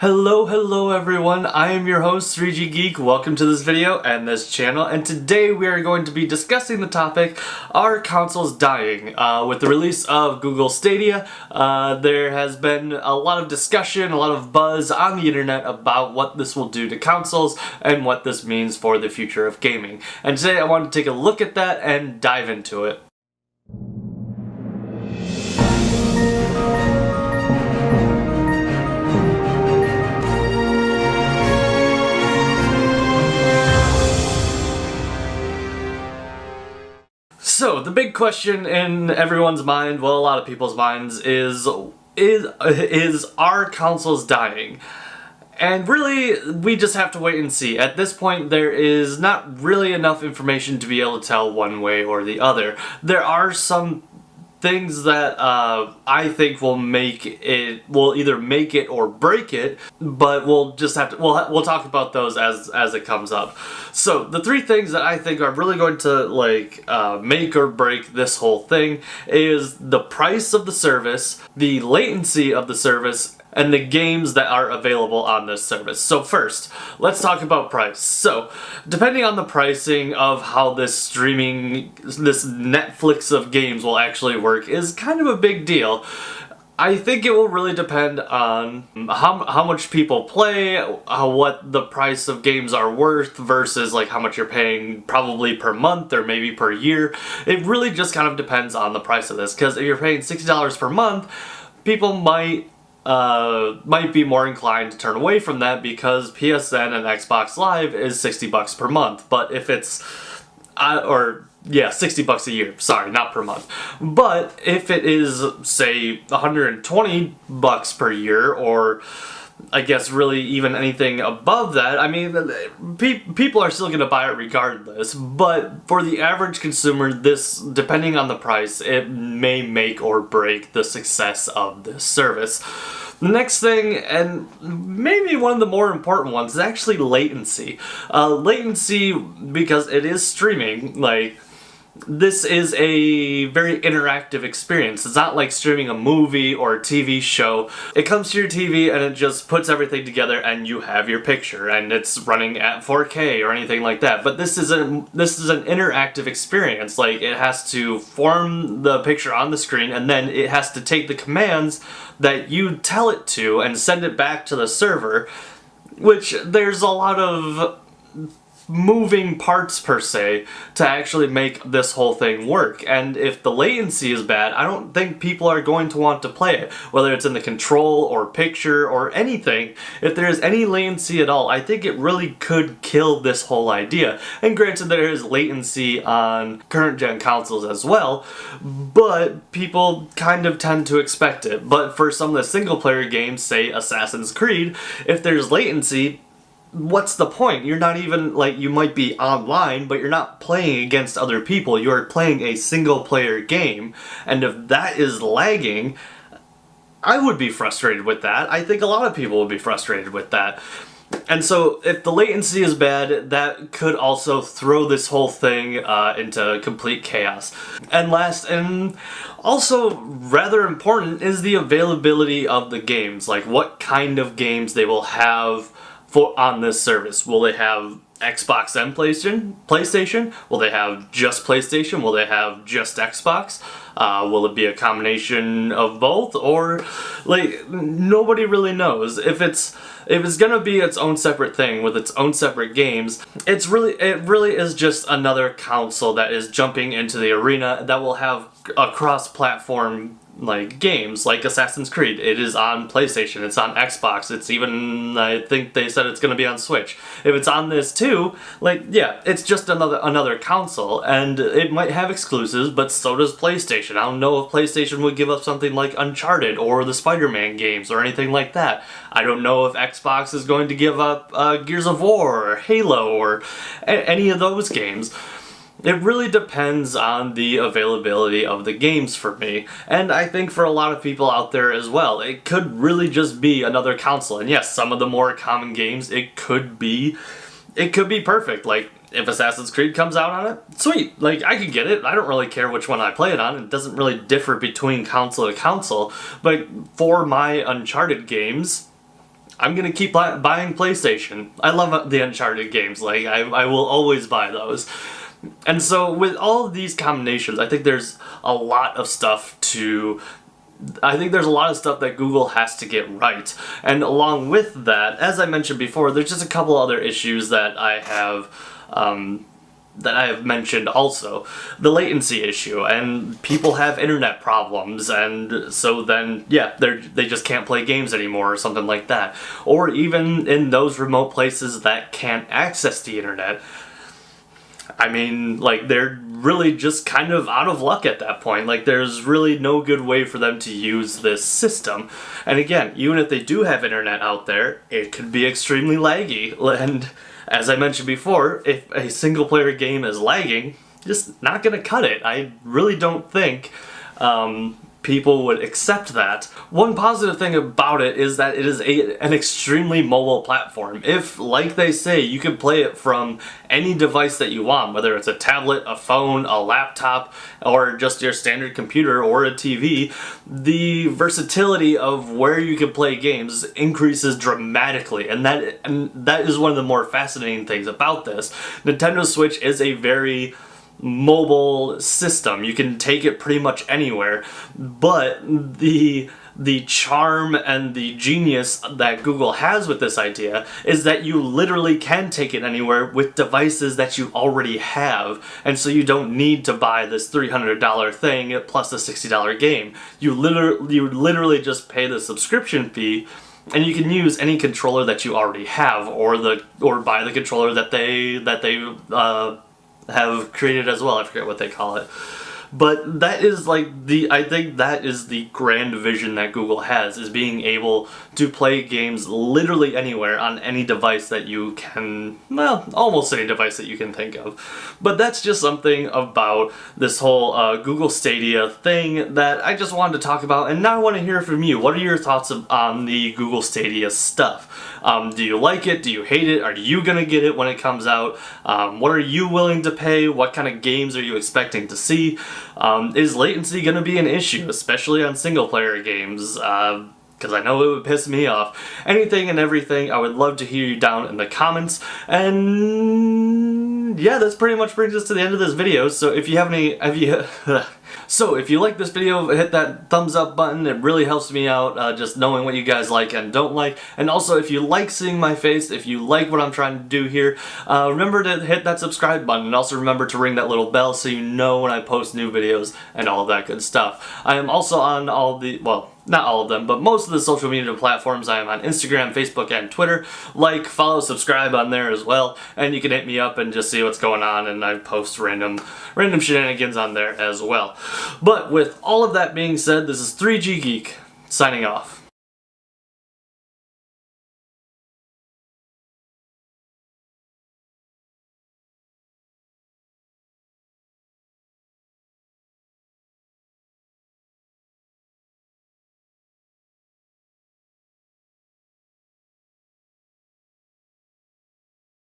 Hello everyone, I am your host 3G Geek. Welcome to this video and this channel, and today we are going to be discussing the topic, are consoles dying? With the release of Google Stadia, there has been a lot of discussion, a lot of buzz on the internet about what this will do to consoles and what this means for the future of gaming. And today I want to take a look at that and dive into it. So, the big question in everyone's mind, well, a lot of people's minds, is are consoles dying? And really, we just have to wait and see. At this point, there is not really enough information to be able to tell one way or the other. There are some things that I think will either make it or break it, but we'll just have to, we'll talk about those as it comes up. So the three things that I think are really going to make or break this whole thing is the price of the service, the latency of the service, and the games that are available on this service. So first, let's talk about price. So, depending on the pricing of how this Netflix of games will actually work is kind of a big deal. I think it will really depend on how much people play, what the price of games are worth versus like how much you're paying probably per month or maybe per year. It really just kind of depends on the price of this, because if you're paying $60 per month, people might be more inclined to turn away from that because PSN and Xbox Live is $60 per month. But if it's, $60 a year, sorry, not per month. But if it is, say, $120 per year, or I guess really even anything above that, I mean, people are still going to buy it regardless, but for the average consumer, this, depending on the price, it may make or break the success of this service. The next thing, and maybe one of the more important ones, is actually latency. Latency, because it is streaming, this is a very interactive experience. It's not like streaming a movie or a TV show. It comes to your TV and it just puts everything together and you have your picture and it's running at 4K or anything like that. But this is an interactive experience. Like, it has to form the picture on the screen and then it has to take the commands that you tell it to and send it back to the server, which there's a lot of moving parts per se to actually make this whole thing work. And if the latency is bad, I don't think people are going to want to play it, whether it's in the control or picture or anything. If there is any latency at all, I think it really could kill this whole idea. And granted, there is latency on current gen consoles as well, but people kind of tend to expect it. But for some of the single player games, say Assassin's Creed, if there's latency, what's the point? You're not even, you might be online, but you're not playing against other people. You're playing a single player game, and if that is lagging, I would be frustrated with that. I think a lot of people would be frustrated with that. And so, if the latency is bad, that could also throw this whole thing into complete chaos. And last, and also rather important, is the availability of the games. Like, what kind of games they will have on this service. Will they have Xbox and PlayStation? Will they have just PlayStation? Will they have just Xbox? Will it be a combination of both? Or, nobody really knows. If it's gonna be its own separate thing with its own separate games, it really is just another console that is jumping into the arena that will have a cross-platform games, like Assassin's Creed. It is on PlayStation, it's on Xbox, it's even, I think they said it's gonna be on Switch. If it's on this too, it's just another console, and it might have exclusives, but so does PlayStation. I don't know if PlayStation would give up something like Uncharted or the Spider-Man games or anything like that. I don't know if Xbox is going to give up Gears of War or Halo or any of those games. It really depends on the availability of the games for me, and I think for a lot of people out there as well. It could really just be another console, and yes, some of the more common games, it could be perfect. Like, if Assassin's Creed comes out on it, sweet, I could get it. I don't really care which one I play it on. It doesn't really differ between console to console, but for my Uncharted games, I'm gonna keep buying PlayStation. I love the Uncharted games. Like, I will always buy those. And so with all of these combinations, I think there's a lot of stuff that Google has to get right. And along with that, as I mentioned before, there's just a couple other issues that I have mentioned also. The latency issue, and people have internet problems, and so then, yeah, they just can't play games anymore or something like that. Or even in those remote places that can't access the internet, I mean, like, they're really just kind of out of luck at that point. Like, there's really no good way for them to use this system. And again, even if they do have internet out there, it could be extremely laggy. And as I mentioned before, if a single player game is lagging, just not gonna cut it. I really don't think people would accept that. One positive thing about it is that it is an extremely mobile platform. If, like they say, you can play it from any device that you want, whether it's a tablet, a phone, a laptop, or just your standard computer or a TV, the versatility of where you can play games increases dramatically, and that is one of the more fascinating things about this. Nintendo Switch is a very mobile system. You can take it pretty much anywhere, but the charm and the genius that Google has with this idea is that you literally can take it anywhere with devices that you already have, and so you don't need to buy this $300 thing plus a $60 game. You literally just pay the subscription fee, and you can use any controller that you already have, or buy the controller that they have created as well. I forget what they call it. But that is like I think that is the grand vision that Google has, is being able to play games literally anywhere on any device that you can, well, almost any device that you can think of. But that's just something about this whole Google Stadia thing that I just wanted to talk about, and now I want to hear from you. What are your thoughts on the Google Stadia stuff? Do you like it? Do you hate it? Are you gonna get it when it comes out? What are you willing to pay? What kind of games are you expecting to see? Is latency gonna be an issue, especially on single player games? Because I know it would piss me off. Anything and everything, I would love to hear you down in the comments. And yeah, this pretty much brings us to the end of this video. So if you have any, so if you like this video, hit that thumbs up button. It really helps me out, just knowing what you guys like and don't like. And also, if you like seeing my face, if you like what I'm trying to do here, remember to hit that subscribe button, and also remember to ring that little bell so you know when I post new videos and all of that good stuff. I am also on all the, well, not all of them, but most of the social media platforms. I am on Instagram, Facebook, and Twitter. Like, follow, subscribe on there as well, and you can hit me up and just see what's going on, and I post random shenanigans on there as well. But with all of that being said, this is 3G Geek, signing off.